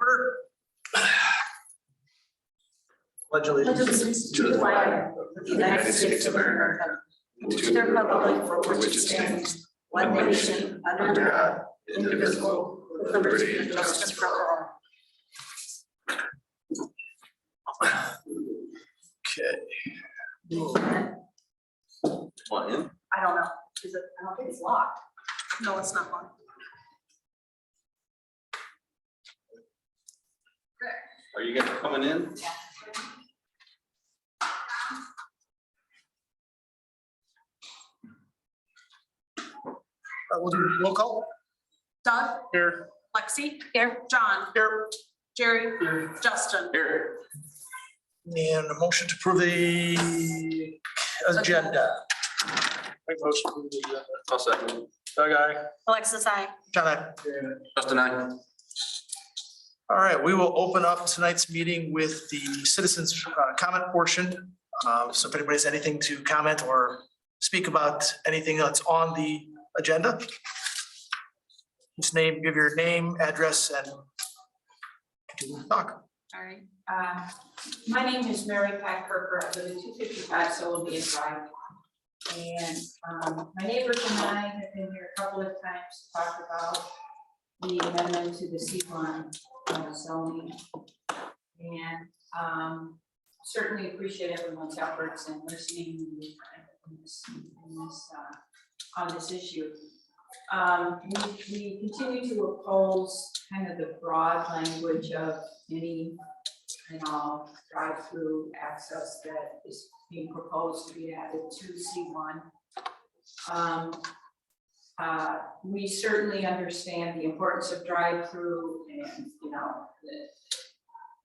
order. Pledge allegiance To the flag of the United States of America, and to the republic for which it stands, one nation, under God, indivisible, with liberty and justice for all. Okay. Want in? I don't know, is it, I don't think it's locked. No, it's not locked. Are you guys coming in? We'll do roll call. Doug, Here. Lexi, here, John, Here. Jerry, Here. Justin. Here. And a motion to approve the agenda. Make motion to approve the agenda. I'll second. Doug, aye. Alexis, I. John, aye. Justin, I. All right, we will open up tonight's meeting with the citizens comment portion. So if anybody has anything to comment or speak about anything that's on the agenda, just give your name, address, and continue to talk. All right, my name is Mary Pat Kirker. I live in 255 Sylvia Drive. And my neighbors and I have been here a couple of times to talk about the amendment to the C1 zoning. And certainly appreciate everyone's efforts and listening on this issue. We continue to oppose kind of the broad language of any drive-through access that is being proposed to be added to C1. We certainly understand the importance of drive-through, and that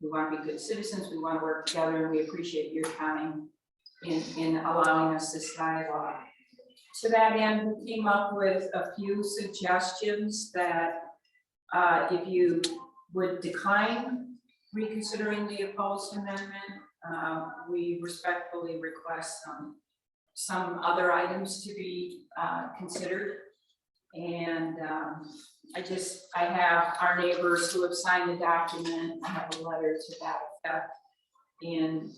we want to be good citizens, we want to work together, and we appreciate your time in allowing us this dialogue. To that end, we came up with a few suggestions that if you would decline reconsidering the opposed amendment, we respectfully request some other items to be considered. And I have our neighbors who have signed the document. I have a letter to that effect. And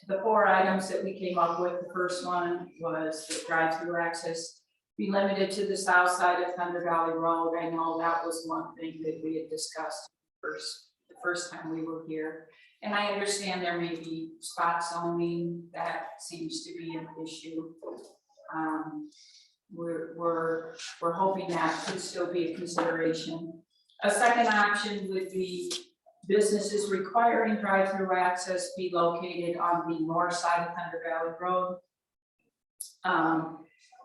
the 4 items that we came up with, the first one was the drive-through access be limited to the south side of Thunder Valley Road. I know that was one thing that we had discussed the first time we were here. And I understand there may be spot zoning that seems to be an issue. We're hoping that could still be a consideration. A second option would be businesses requiring drive-through access be located on the north side of Thunder Valley Road.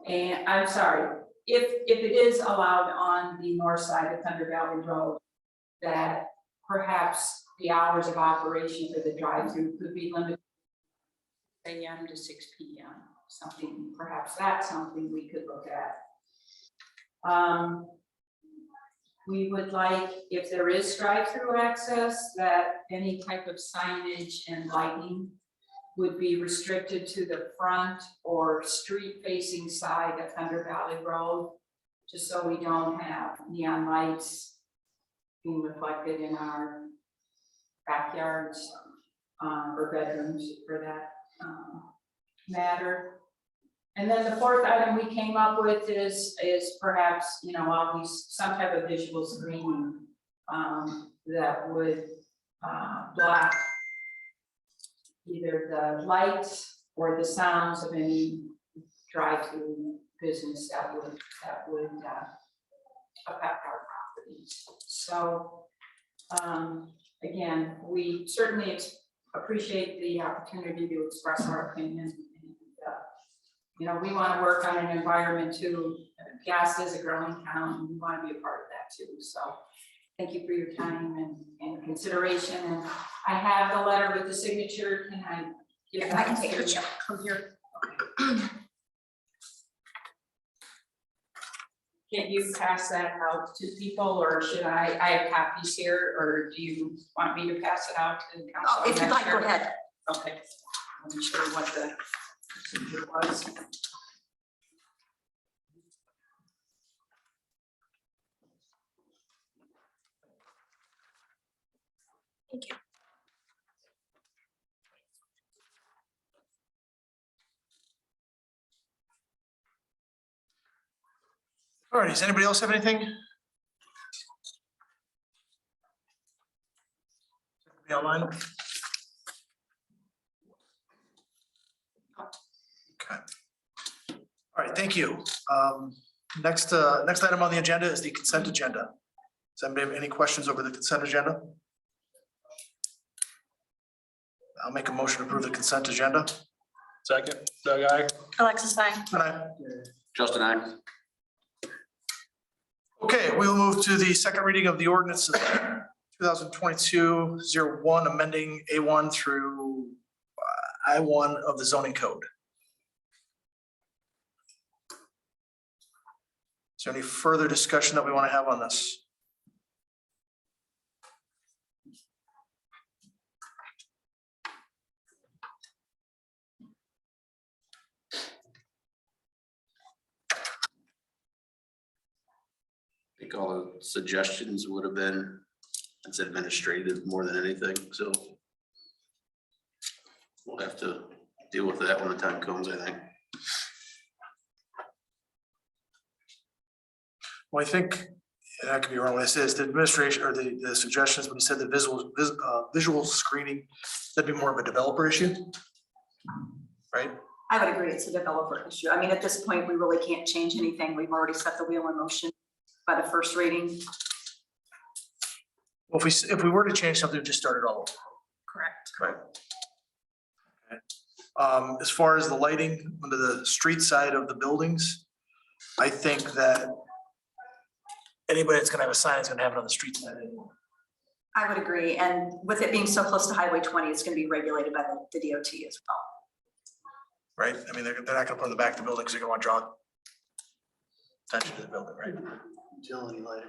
And I'm sorry, if it is allowed on the north side of Thunder Valley Road, that perhaps the hours of operation for the drive-through could be limited 6 a.m. to 6 p.m. Perhaps that's something we could look at. We would like, if there is drive-through access, that any type of signage and lighting would be restricted to the front or street-facing side of Thunder Valley Road, just so we don't have neon lights being reflected in our backyards or bedrooms for that matter. And then the fourth item we came up with is perhaps, always some type of visual screening that would block either the lights or the sounds of any drive-through business that would affect our properties. So again, we certainly appreciate the opportunity to express our opinion. We want to work on an environment too. Peosta is a growing town, and we want to be a part of that too. So thank you for your time and consideration. And I have the letter with the signature. Can I give that? I can take your check from here. Okay. Can you pass that out to people, or should I have copies here, or do you want me to pass it out to the council? Oh, if you'd like, go ahead. Okay. I'm sure what the procedure was. Thank you. All right, does anybody else have anything? Be online? Okay. All right, thank you. Next item on the agenda is the consent agenda. Does anybody have any questions over the consent agenda? I'll make a motion to approve the consent agenda. Second, Doug, aye. Alexis, fine. Justin, I. Okay, we will move to the second reading of the ordinance 2022-01, amending A1 through I1 of the zoning code. Is there any further discussion that we want to have on this? I think all the suggestions would have been, it's administrative more than anything, so. We'll have to deal with that when the time comes, I think. Well, I think, and I could be wrong when I say this, the administration or the suggestions, when you said the visual screening, that'd be more of a developer issue, right? I would agree, it's a developer issue. I mean, at this point, we really can't change anything. We've already set the wheel in motion by the first reading. Well, if we were to change something, we'd just start it all over. Correct. Correct. As far as the lighting under the street side of the buildings, I think that anybody that's gonna have a sign is gonna have it on the street side anymore. I would agree. And with it being so close to Highway 20, it's going to be regulated by the DOT as well. Right? I mean, they're not gonna put it in the back of the building because they're gonna want to draw attention to the building, right? Utility light,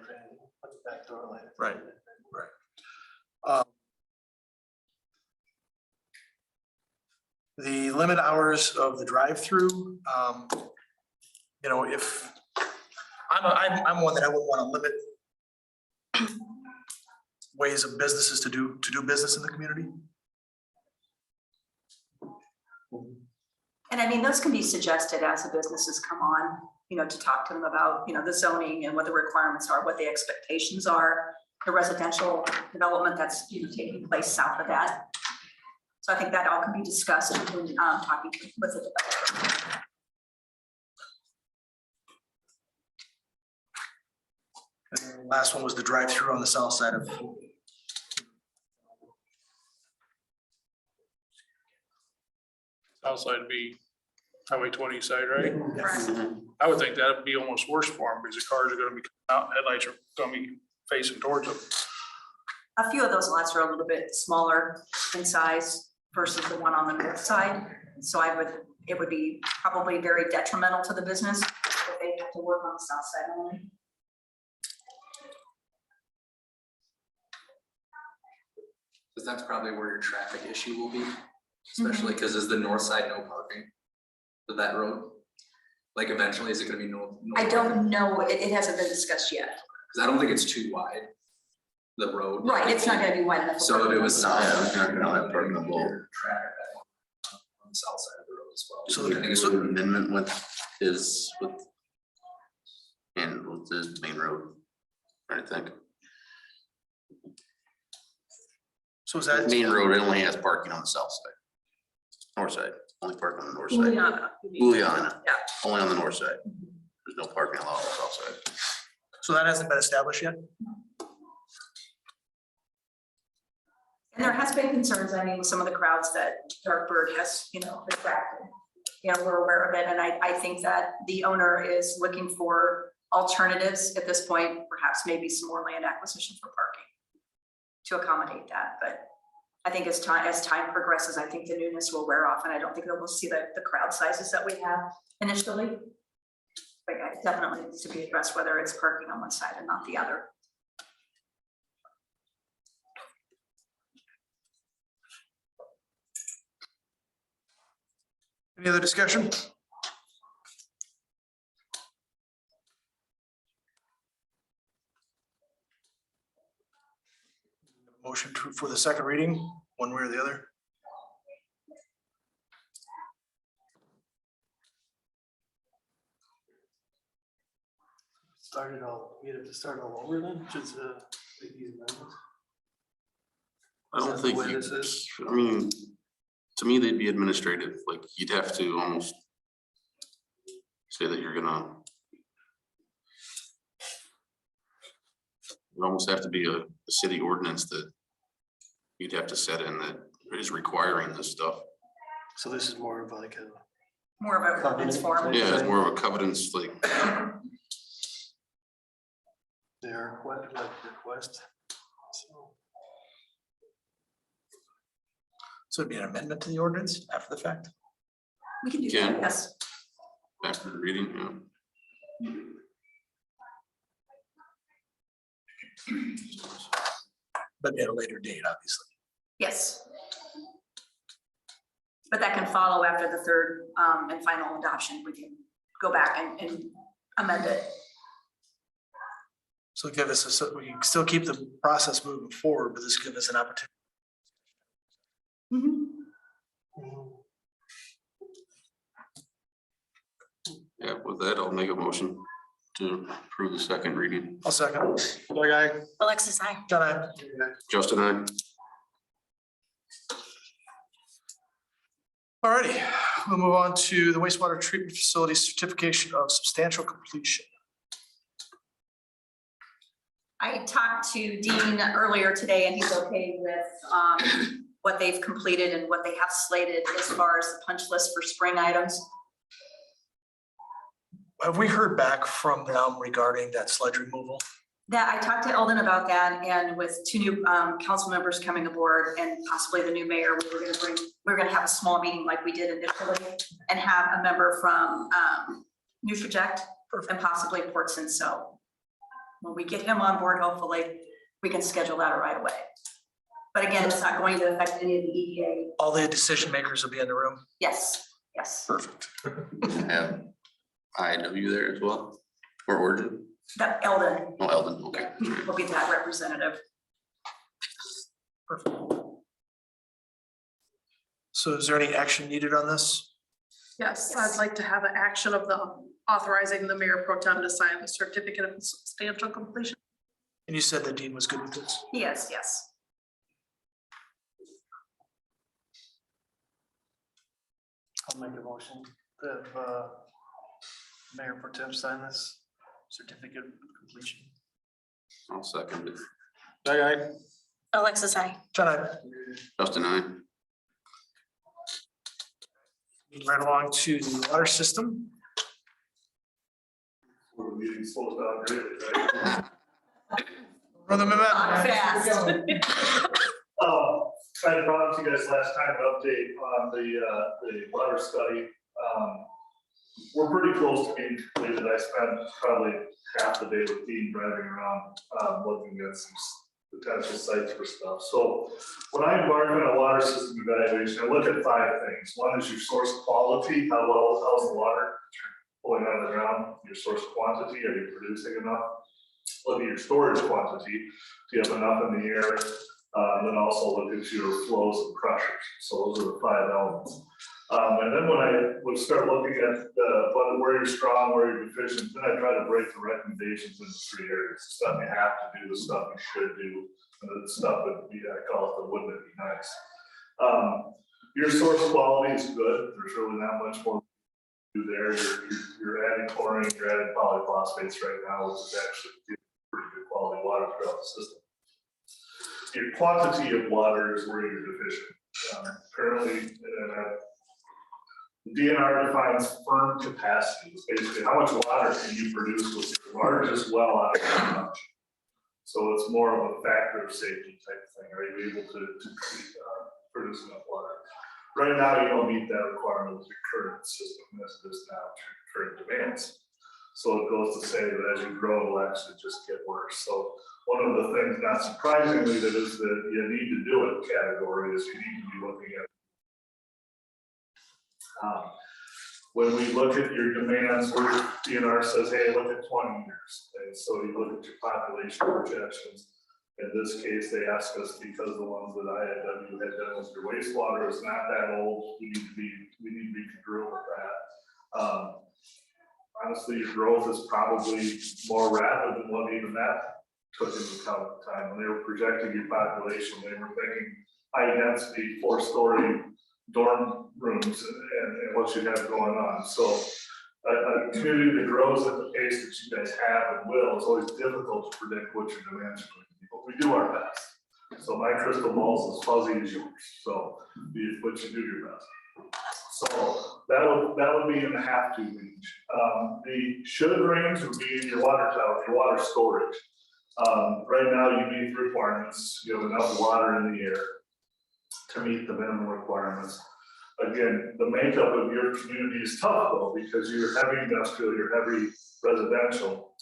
back door light. Right, right. The limit hours of the drive-through, you know, if, I'm one that I wouldn't want to limit ways of businesses to do business in the community. And I mean, those can be suggested as the businesses come on, you know, to talk to them about, you know, the zoning and what the requirements are, what the expectations are, the residential development that's, you know, taking place south of that. So I think that all can be discussed when talking with the developer. And then the last one was the drive-through on the south side of. South side would be Highway 20 side, right? Correct. I would think that would be almost worse for them because the cars are gonna be coming out, headlights are gonna be facing towards them. A few of those lots are a little bit smaller in size versus the one on the north side. So it would be probably very detrimental to the business if they have to work on the south side only. Because that's probably where your traffic issue will be, especially because is the north side no parking to that road? Like eventually, is it gonna be no? I don't know, it hasn't been discussed yet. Because I don't think it's too wide, the road. Right, it's not gonna be wide enough. for So if it was parking. south. it's not gonna have parking on both. Traffic on the south side of the road as well. So I think it's So the amendment and with the main road, I think. So is that? Main road only has parking on the south side. North side, only parking on the north side. Juliana. Juliana, Yeah. only on the north side. There's no parking allowed on the south side. So that hasn't been established yet? And there has been concerns, I mean, with some of the crowds that Darkbird has, you know, attracted. You know, we're aware of it, and I think that the owner is looking for alternatives at this point, perhaps maybe some more land acquisition for parking to accommodate that, but I think as time progresses, I think the newness will wear off, and I don't think that we'll see the crowd sizes that we have initially. But it definitely needs to be addressed, whether it's parking on one side and not the other. Any other discussion? Motion for the second reading, one way or the other. Started all, we have to start all over then, just make these amendments. I Is don't that the think way you, this is? I mean, to me, they'd be administrative, like you'd have to almost say that you're gonna. It almost have to be a city ordinance that you'd have to set in that is requiring this stuff. So this is more of like a. More of a ordinance form. Yeah, it's more of a covenants, like, Their request. So it'd be an amendment to the ordinance after the fact. We can do Yeah. that, yes. after the reading, yeah. But at a later date, obviously. Yes. But that can follow after the third and final adoption. We can go back and amend it. So give us so we can still keep the process moving forward, but this gives us an opportunity. Yeah, with that, I'll make a motion to approve the second reading. I'll second. Doug, aye. Alexis, I. John, aye. Justin, I. Alrighty, we'll move on to the wastewater treatment facility certification of substantial completion. I talked to Dean earlier today and he's okay with what they've completed and what they have slated as far as the punch list for spring items. Have we heard back from them regarding that sludge removal? That I talked to Eldon about that, and with two new council members coming aboard and possibly the new mayor, we're gonna have a small meeting like we did initially and have a member from Nutraject and possibly Portson. So when we get him on board, hopefully we can schedule that right away. But again, it's not going to affect any of the EDA. All the decision makers will be in the room. Yes, yes. Perfect. Have IW there as well, or Origin? That Eldon Oh, Eldon, okay. will be that representative. Perfect. So is there any action needed on this? Yes, Yes. I'd like to have an action of the authorizing the mayor pro tem to sign the certificate of substantial completion. And you said that Dean was good with this? Yes, yes. I'll make a motion that Mayor Pro Tem sign this certificate of completion. I'll second it. Doug, aye. Alexis, I. John, aye. Justin, I. Moving right along to the water system. Well, the meeting slows down greatly, right? Run them in that. Fast. I brought to you guys last time an update on the water study. We're pretty close to being completed. I spent probably half the day with Dean driving around, looking at some potential sites for stuff. So when I embark on a water system evaluation, I look at 5 things. One is your source quality, how's the water pulling out of the ground, your source quantity, are you producing enough? Look at your storage quantity, do you have enough in the air? Then also look at your flows and pressures. So those are the 5 elements. And then when I would start looking at where you're strong, where you're deficient, then I try to break the recommendations into 3 areas. The stuff you have to do, the stuff you should do, and the stuff that I call it the wouldn't it be nice. Your source quality is good. There's really not much more to do there. You're adding chlorine, you're adding polyphosphates right now, which is actually pretty good quality water throughout the system. Your quantity of water is where you're deficient. Currently, the DNR defines firm capacity. It's basically how much water can you produce with your largest well out of your production. So it's more of a factor of safety type of thing. Are you able to produce enough water? Right now, you don't meet that requirement with your current system as it is now, current demands. So it goes to say that as you grow, it'll actually just get worse. So one of the things, not surprisingly, that is that you need to do it category is you need to be looking at when we look at your demands, where DNR says, hey, look at 20 years. And so you look at your population projections, In this case, they asked us because the ones that I had done with your wastewater is not that old, we need to be congruent with that. Honestly, your growth is probably more rapid than what even that took into account at the time. When they were projecting your population, they were thinking high density, 4-story dorm rooms and what you have going on. So a community that grows at the pace that you guys have and will, it's always difficult to predict what your demands are going to be, but we do our best. So my crystal ball is as fuzzy as yours, so but you do your best. So that would be in the have to range. The should range would be in your water tower, your water storage. Right now you meet requirements, you have enough water in the air to meet the minimum requirements. Again, the makeup of your community is tough though, because you're heavy industrial, you're heavy residential.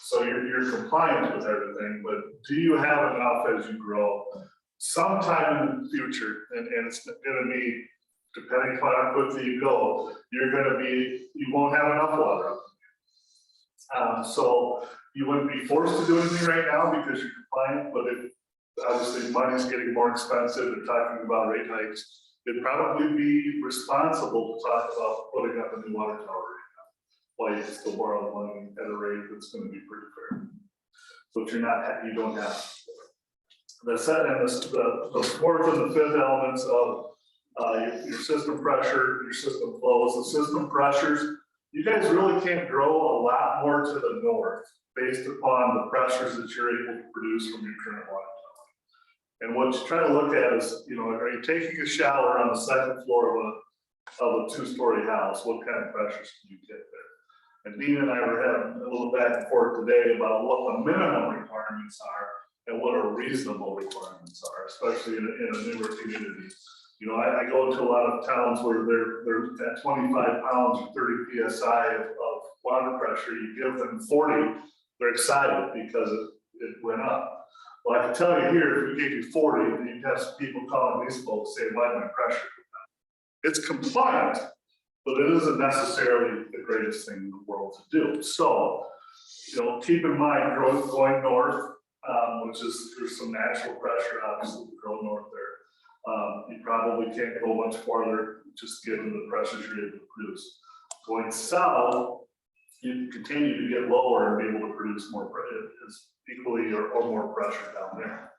So you're compliant with everything, but do you have enough as you grow? Sometime in the future, and it's gonna be, depending upon how quickly you go, you won't have enough water. So you wouldn't be forced to do anything right now because you're compliant, but if obviously money's getting more expensive, they're talking about rate hikes, it'd probably be responsible to talk about putting up a new water tower right now. While you can still borrow the money at a rate that's gonna be pretty fair. So if you don't have. The fourth and the fifth elements of your system pressure, your system flows, the system pressures, you guys really can't grow a lot more to the north based upon the pressures that you're able to produce from your current water tower. And what you try to look at is, are you taking a shower on the second floor of a 2-story house? What kind of pressures can you get there? And Dean and I were having a little back and forth today about what the minimum requirements are and what our reasonable requirements are, especially in a newer community. I go into a lot of towns where they're at 25 pounds or 30 PSI of water pressure. You give them 40, they're excited because it went up. Well, I can tell you here, if we gave you 40, then you'd have some people calling these folks saying, why my pressure? It's compliant, but it isn't necessarily the greatest thing in the world to do. So, keep in mind growth going north, which is, there's some natural pressure obviously to grow north there. You probably can't go much farther just given the pressures you're able to produce. Going south, you continue to get lower and be able to produce more, equally or more pressure down there.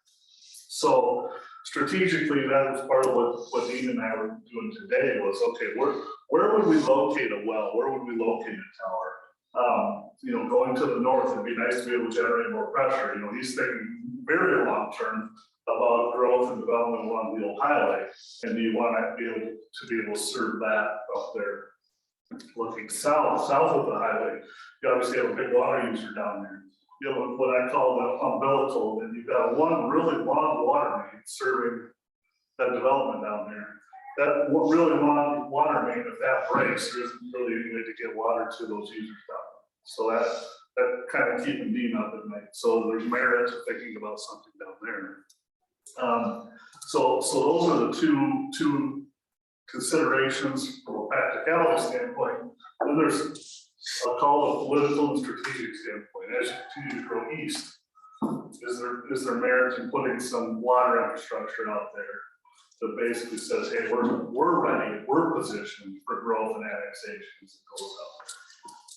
So strategically, that was part of what Dean and I were doing today was, okay, where would we locate a well? Where would we locate a tower? Going to the north, it'd be nice to be able to generate more pressure. He's thinking very long term about growth and development along the old highway. And do you want to be able to serve that up there? Looking south of the highway, you obviously have a big water user down there. You have what I call the umbilical, and you've got one really long water main serving that development down there. That really long water main, if that breaks, there isn't really any way to get water to those users down there. So that kind of keeping Dean up at night. So there's merit to thinking about something down there. So those are the two considerations from a practicality standpoint. Then there's, I'll call it a political and strategic standpoint. As you continue to grow east, is there merit in putting some water infrastructure out there that basically says, hey, we're ready, we're positioned for growth and annexations that goes out there.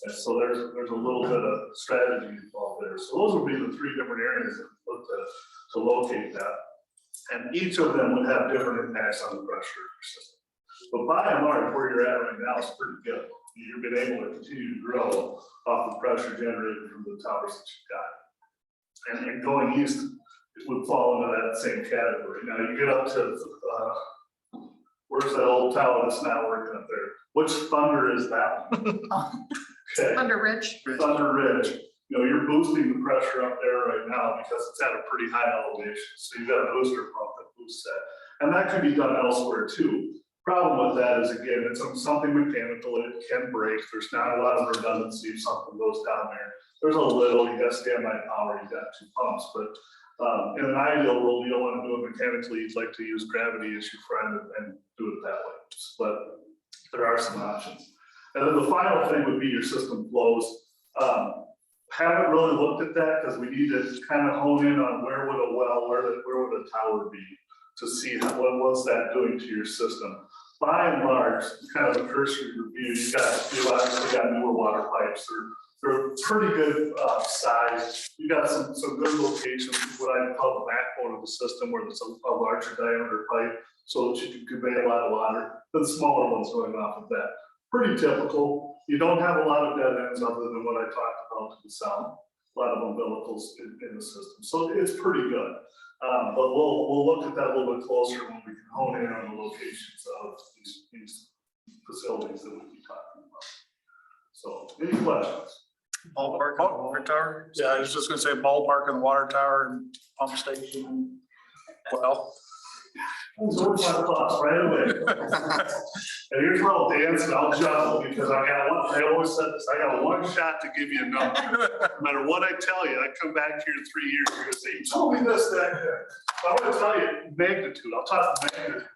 And so there's a little bit of strategy involved there. So those would be the 3 different areas that we look to locate that. And each of them would have different impacts on the pressure of your system. But by and large, where you're at right now is pretty good. You've been able to continue to grow off the pressure generated from the towers that you've got. And going east, it would fall into that same category. Now you get up to, where's that old tower that's not working up there? Which Thunder is that one? Okay. Under Ridge. Thunder Ridge. You're boosting the pressure up there right now because it's at a pretty high elevation. So you've got a booster pump that boosts that. And that can be done elsewhere too. Problem with that is, again, it's something mechanical, it can break. There's not a lot of redundancy if something goes down there. There's a little, you got standby power, you got 2 pumps, but in an ideal world, you don't want to do it mechanically. You'd like to use gravity as your friend and do it that way. But there are some options. And then the final thing would be your system flows. haven't really looked at that because we need to kind of hone in on where would a tower be to see what's that doing to your system. By and large, kind of a cursory review, you obviously got newer water pipes. They're pretty good size. You got some good locations, what I call the backbone of the system, where there's a larger diameter pipe so that you can convey a lot of water. The smaller ones going off of that. Pretty typical. You don't have a lot of dead ends other than what I talked about to the south. A lot of umbilicals in the system. So it's pretty good. But we'll look at that a little bit closer when we can hone in on the locations of these facilities that we'll be talking about. So, any questions? Ballpark on the water tower? Yeah, I was just gonna say ballpark on the water tower and pump station. Well. So we're talking about right away. And here's where I'll dance and I'll juggle because I always said this, I got one shot to give you a number. No matter what I tell you, I come back here in 3 years, you're gonna say, you told me this, that. I'm gonna tell you magnitude, I'll talk magnitude.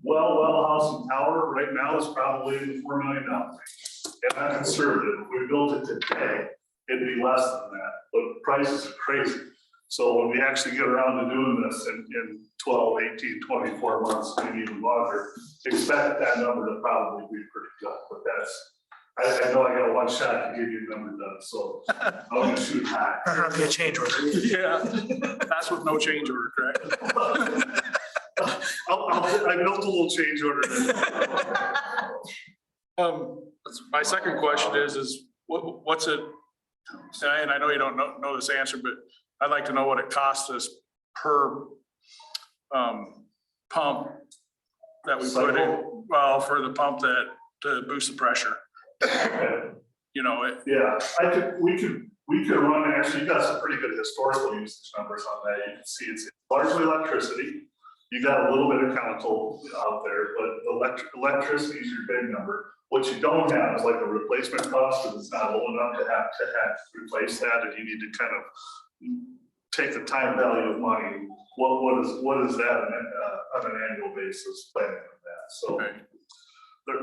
Well, house and tower right now is probably $4 million. And I'm conservative, if we built it today, it'd be less than that, but prices are crazy. So when we actually get around to doing this in 12, 18, 24 months, maybe even longer, expect that number to probably be pretty good. But that's, I know I got one shot to give you a number done, so I'm gonna shoot high. That'll be a change order. Yeah, that's with no change order, correct? I built a little change order. My second question is what's it, and I know you don't know this answer, but I'd like to know what it costs us per pump that we put in, well, for the pump to boost the pressure. You know, Yeah, we could run, actually, you got some pretty good historical usage numbers on that. You can see it's largely electricity. You got a little bit of chemical out there, but electricity is your big number. What you don't have is like a replacement cost, because it's not old enough to have to replace that, and you need to kind of take the time value of money. What is that on an annual basis planning for that? So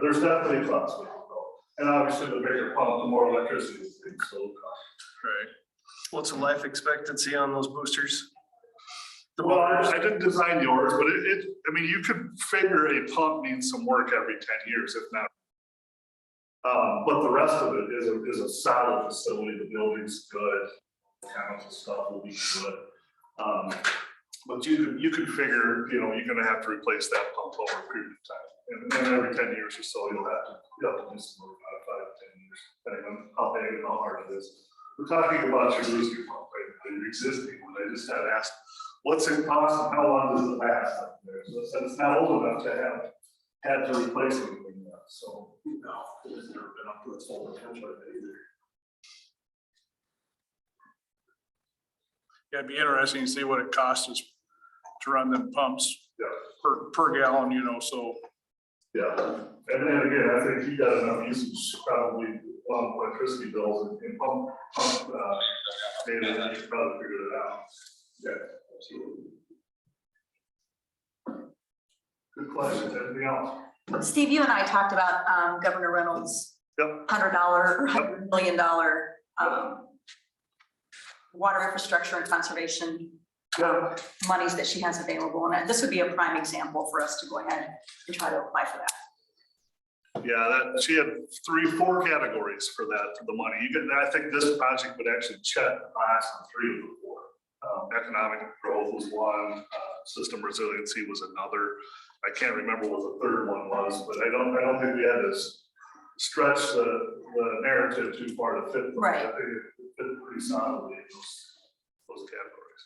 there's definitely a cost with it though. And obviously the bigger pump, the more electricity is being sold. right. What's the life expectancy on those boosters? Well, I didn't design yours, but I mean, you could figure a pump needs some work every 10 years, if not. But the rest of it is a solid facility. The building's good. Chemical stuff will be good. But you could figure, you know, you're gonna have to replace that pump over a period of time. And every 10 years or so, you'll have to do some work on 5 to 10 years, depending on how big and how hard it is. We're talking about your booster pump, right? Your existing one. I just had asked, what's it cost and how long does it last up there? So it's not old enough to have had to replace anything yet. So no, it's never been up to its full potential either. Yeah, it'd be interesting to see what it costs us to run them pumps Yeah. per gallon, you know, so. Yeah, and then again, I think you got enough usage, probably electricity bills and pump data, that you probably figured it out. Yeah, absolutely. Good question. Anything else? Steve, you and I talked about Governor Reynolds' Yep. $100 or $100 million water infrastructure and conservation Yeah. monies that she has available. And this would be a prime example for us to go ahead and try to apply for that. Yeah, she had 4 categories for that, for the money. I think this project would actually check the box on 3 of the 4. Economic growth was one, system resiliency was another. I can't remember what the third one was, but I don't think we had to stretch the narrative too far to fit them. Right. I think it fit pretty solidly in those categories.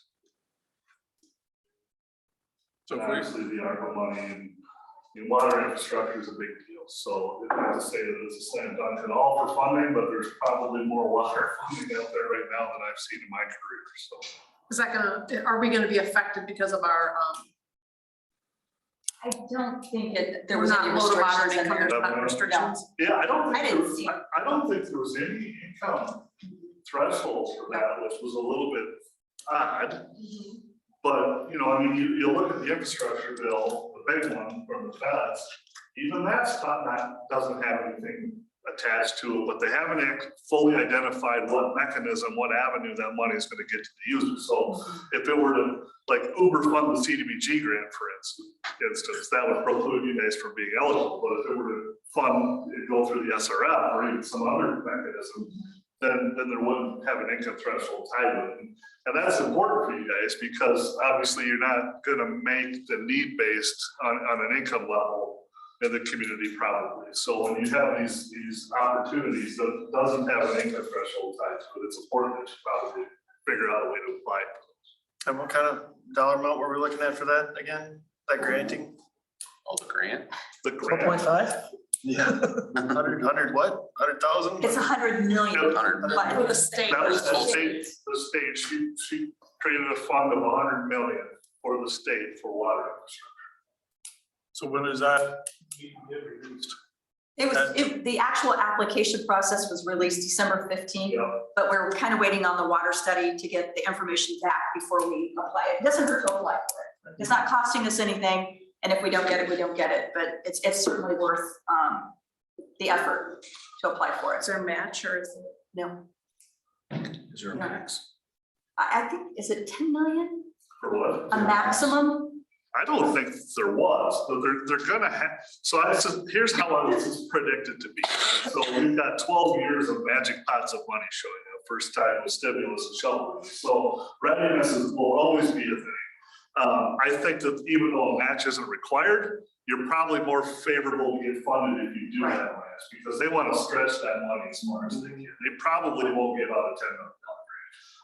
So And if we, obviously the ARPA money and water infrastructure is a big deal. So it's not to say that it's a slam dunk at all for funding, but there's probably more water funding out there right now than I've seen in my career, so. Is that are we gonna be affected because of our, I don't think there we're was not any low to moderate restrictions in income, there. there's not restrictions? Yeah, I don't I think, didn't see it. I don't think there was any income thresholds for that, which was a little bit odd. But, you know, I mean, you look at the infrastructure bill, the big one from the feds, even that stuff doesn't have anything attached to it, but they haven't fully identified what mechanism, what avenue that money is gonna get to the user. So if it were to, like, Uber fund the CDBG grant, for instance, that would preclude you guys from being eligible, but if it were to fund, it go through the SRF or even some other mechanism, then there wouldn't have an income threshold tied with it. And that's important for you guys, because obviously you're not gonna make the need-based on an income level in the community probably. So when you have these opportunities that doesn't have an income threshold tied to it, it's important that you probably figure out a way to apply it. And what kind of dollar amount were we looking at for that again? That granting? All the grant. The grant, 4.5? Yeah. 100 what? 100,000? It's 100 million. 100 million. But- For the state. that was the state, she created a fund of 100 million for the state for water infrastructure. So when is that get released? The actual application process was released December 15th, Yeah. but we're kind of waiting on the water study to get the information back before we apply it. It doesn't hurt to apply for it. It's not costing us anything, and if we don't get it, we don't get it, but it's certainly worth the effort to apply for it. Is there a match or is it? No, Is there a max? I think, is it 10 million, For what? a maximum? I don't think there was, but they're gonna have, so here's how this is predicted to be. So we've got 12 years of magic pots of money showing up. First time with stimulus and shovel ready. So readiness will always be a thing. I think that even though a match isn't required, you're probably more favorable to get funded if you do have a match, because they want to stretch that money as far as they can. They probably won't give out a $10 million.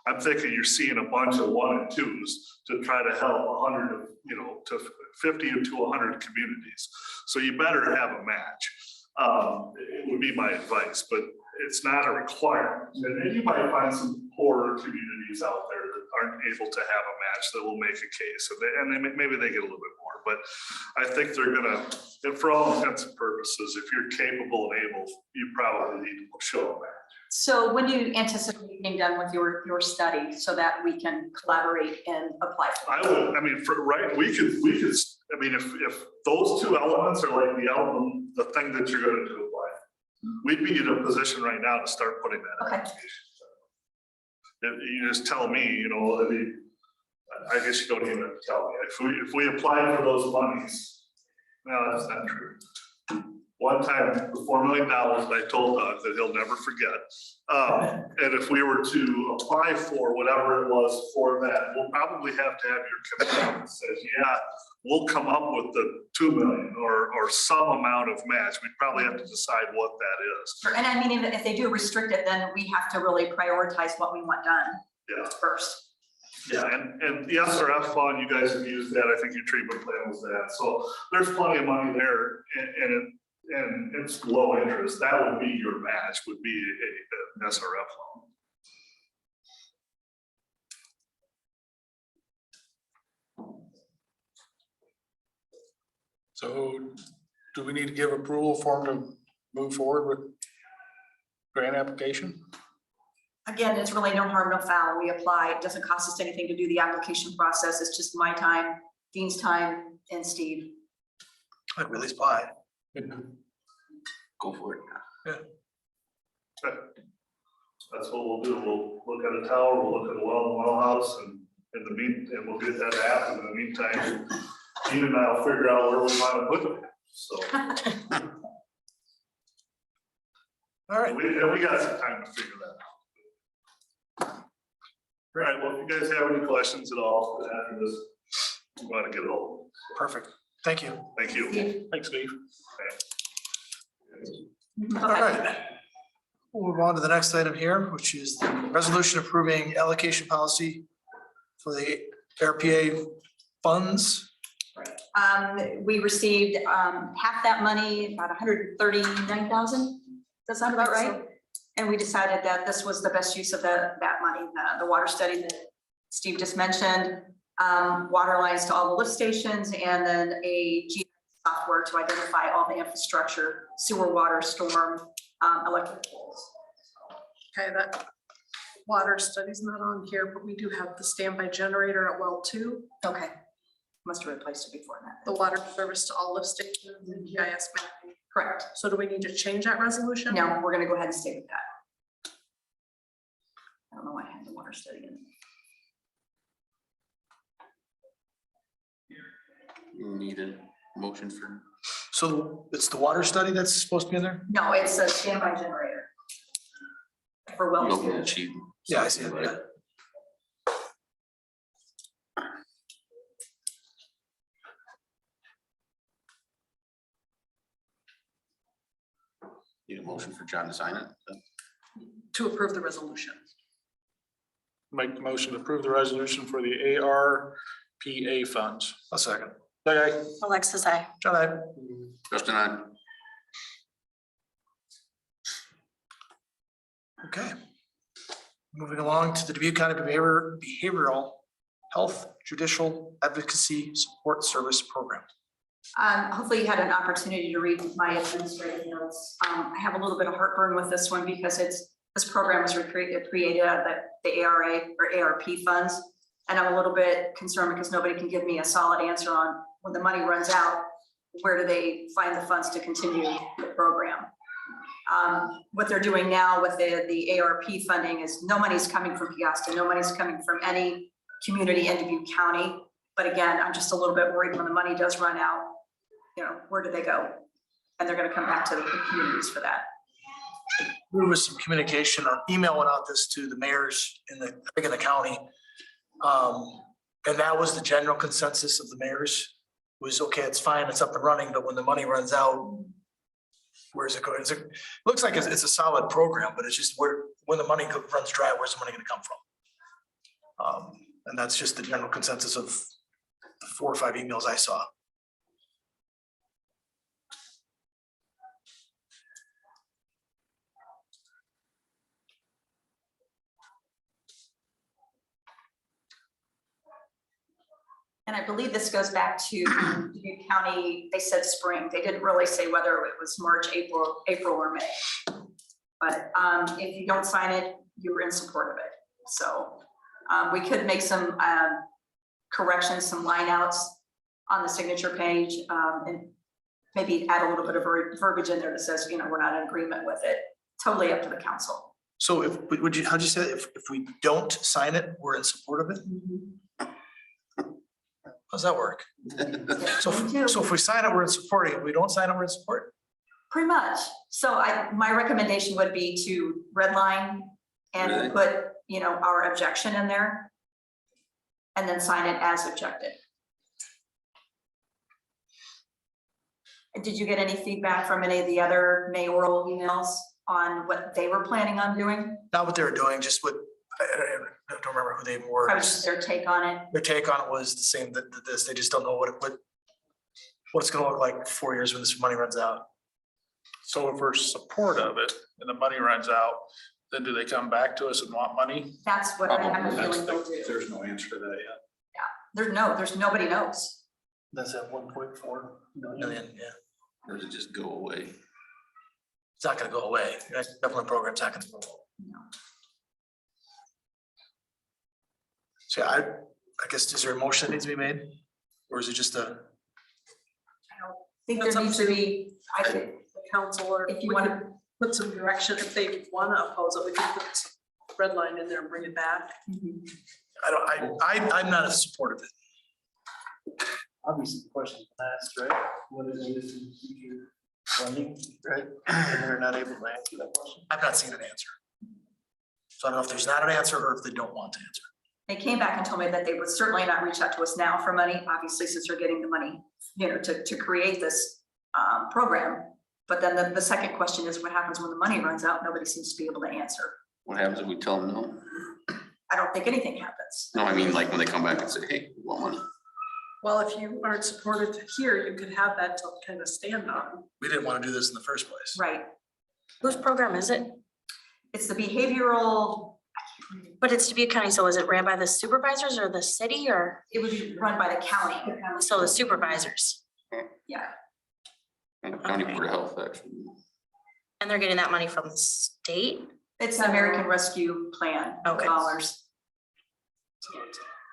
I'm thinking you're seeing a bunch of 1 and 2s to try to help 100, to 50 to 100 communities. So you better have a match. It would be my advice, but it's not a requirement. And you might find some poorer communities out there that aren't able to have a match that will make a case, maybe they get a little bit more. But I think they're gonna, and for all intents and purposes, if you're capable and able, you probably need to show a match. So when do you anticipate being done with your study so that we can collaborate and apply for it? If those two elements are like the thing that you're gonna do apply, we'd be in a position right now to start putting that Okay. application. You just tell me, I guess you don't even have to tell me. If we apply for those monies, no, that's not true. One time, the $4 million, I told Doug that he'll never forget. And if we were to apply for whatever it was for that, we'll probably have to have your commitment that says, yeah, we'll come up with the 2 million or some amount of match. We'd probably have to decide what that is. Sure, and I mean, if they do restrict it, then we have to really prioritize what we want done Yeah. first. Yeah, and the SRF fund, you guys have used that. I think your treatment plan was that. So there's plenty of money there and it's low interest. That would be your match, would be an SRF loan. So do we need to give approval for them to move forward with grant application? Again, it's really no harm, no foul. We apply. It doesn't cost us anything to do the application process. It's just my time, Dean's time, and Steve. Like Willie's pie. Go for it. That's what we'll do. We'll look at a tower, we'll look at a well house, and we'll get that app. In the meantime, Dean and I will figure out where we want to put them. So All right. we got some time to figure that out. All right, well, if you guys have any questions at all after this, you want to get hold. Perfect. Thank you. Thank you. Steve? Thanks, Steve. All right. We'll move on to the next item here, which is the resolution approving allocation policy for the RPA funds. We received half that money, about 139,000. Does that sound about right? And we decided that this was the best use of that money. The water study that Steve just mentioned, water lines to all the lift stations, and then a GIS software to identify all the infrastructure, sewer, water, storm, electric poles. Okay, that water study's not on here, but we do have the standby generator at well 2, Okay, must have replaced it before that. the water service to all lift stations and GIS mapping. Correct. So do we need to change that resolution? No, we're gonna go ahead and stay with that. I don't know why I had the water study in. Need a motion for, So it's the water study that's supposed to be in there? No, it's a standby generator. For well. local chief. Yeah, I see it, yeah. Need a motion for John to sign it? To approve the resolution. Make the motion to approve the resolution for the ARPA funds. A second. Okay. Alexis, I. John, I. Justin, I. Okay. Moving along to the Dubuque County Behavioral Health Judicial Advocacy Support Service Program. Hopefully you had an opportunity to read my administrative notes. I have a little bit of heartburn with this one because this program was created out of the ARA or ARP funds. And I'm a little bit concerned because nobody can give me a solid answer on when the money runs out, where do they find the funds to continue the program? What they're doing now with the ARP funding is no money's coming from Peosta, no money's coming from any community in Dubuque County. But again, I'm just a little bit worried when the money does run out, you know, where do they go? And they're gonna come back to the communities for that. There was some communication or email went out this to the mayors in the county. And that was the general consensus of the mayors was, okay, it's fine, it's up and running, but when the money runs out, where's it going? It looks like it's a solid program, but it's just when the money runs dry, where's the money gonna come from? And that's just the general consensus of the 4 or 5 emails I saw. And I believe this goes back to Dubuque County, they said spring, they didn't really say whether it was March, April or May. But if you don't sign it, you were in support of it. So we could make some corrections, some line outs on the signature page, and maybe add a little bit of verbiage in there that says, you know, we're not in agreement with it. Totally up to the council. So how'd you say that? If we don't sign it, we're in support of it? How's that work? So if we sign it, we're in support. If we don't sign it, we're in support? Pretty much. So my recommendation would be to redline and Really? put, you know, our objection in there. And then sign it as objected. Did you get any feedback from any of the other mayoral emails on what they were planning on doing? Not what they were doing, just what, I don't remember who they were. Probably just their take on it. Their take on it was the same that this, they just don't know what it's gonna look like 4 years when this money runs out. So if we're support of it and the money runs out, then do they come back to us and want money? That's what I have a feeling they'll do. There's no answer to that yet. There's nobody knows. That's at 1.4 million. Million, yeah. Or does it just go away? It's not gonna go away. That government program's not gonna go away. No. So I guess, is there a motion that needs to be made? Or is it just a, I don't think That's there up needs to to- be, I think, The council, or if you we want could to. put some direction, if they wanna oppose it, we can put some red line in there and bring it back. I'm not as supportive of it. Obviously, the question asked, right? What is it in future funding, right? And they're not able to answer that question. I've not seen an answer. So I don't know if there's not an answer or if they don't want to answer. They came back and told me that they would certainly not reach out to us now for money, obviously, since they're getting the money, you know, to create this program. But then the second question is what happens when the money runs out? Nobody seems to be able to answer. What happens if we tell them no? I don't think anything happens. No, I mean, like when they come back and say, hey, we want money. Well, if you aren't supported here, you could have that to kind of stand on. We didn't want to do this in the first place. Right. Whose program is it? It's the behavioral, But it's Dubuque County, so is it ran by the supervisors or the city or, it would be run by the county. so the supervisors? Yeah, And the county board of health, actually. And they're getting that money from the state? it's the American Rescue Plan Okay. dollars,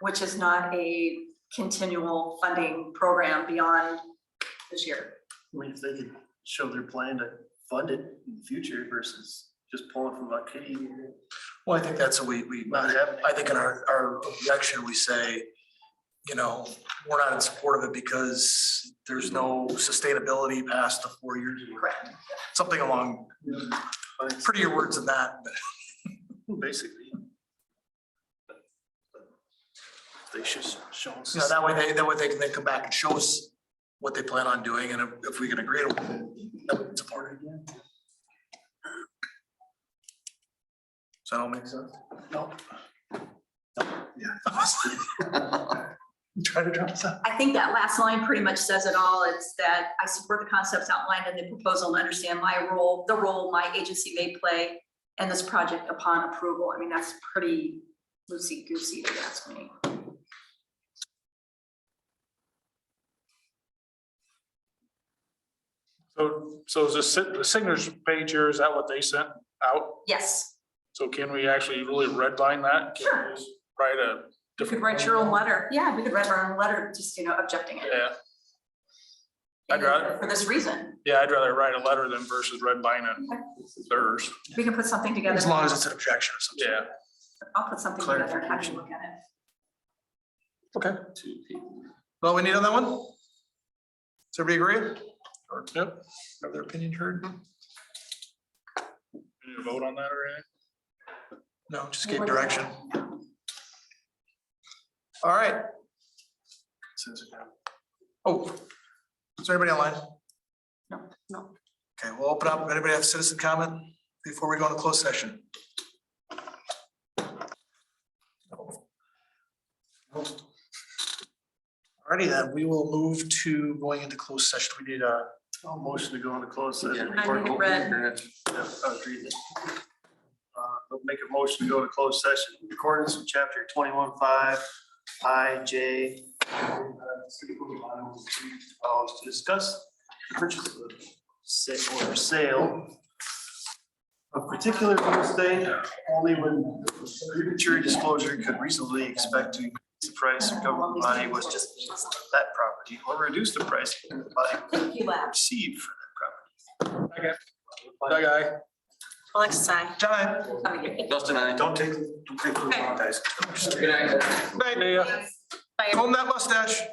which is not a continual funding program beyond this year. I mean, if they could show their plan to fund it in the future versus just pulling from a kitty. Well, I think that's what we, Not happening. I think in our objection, we say, you know, we're not in support of it because there's no sustainability past the 4 years. Correct. Something along prettier words than that, but Basically. They should show us. you know, that way they can then come back and show us what they plan on doing, and if we can agree to it, then we can support it. Does that all make sense? No. Yeah. Try to drop this out. I think that last line pretty much says it all. It's that I support the concepts outlined in the proposal and understand my role, the role my agency may play in this project upon approval. I mean, that's pretty loosey-goosey, if you ask me. So is the signatures page here, is that what they sent out? Yes, So can we actually really redline that? Can we Sure. just write a you could different? write your own letter. Yeah, we could write our own letter, just, you know, objecting it. Yeah, I'd rather- For this reason, yeah, I'd rather write a letter than versus redlining theirs. we can put something together. As long as it's an objection or something. Yeah. I'll put something together and have you look at it. Okay, Two people. well, we need on that one? Does everybody agree? Or Yep. have their opinion heard? Need to vote on that or anything? No, just get direction. All right. Oh, is there anybody online? No. Okay, we'll open up. Anybody have citizen comment before we go into closed session? Alrighty then, we will move to going into closed session. We need a, Motion to go into closed session. I need it read. I'll read it. I'll make a motion to go to closed session in accordance with chapter 21.5 IJ. To discuss the purchase of sale of particular real estate only when premature disclosure could reasonably expect to increase the price of government body was just that property or reduce the price of the body You laugh. received for that property. Okay. That guy. Alexis, I. John, Come again. Dustin, I. don't take the wrong guys. Good night. Night. See ya. Bye. Comb that mustache.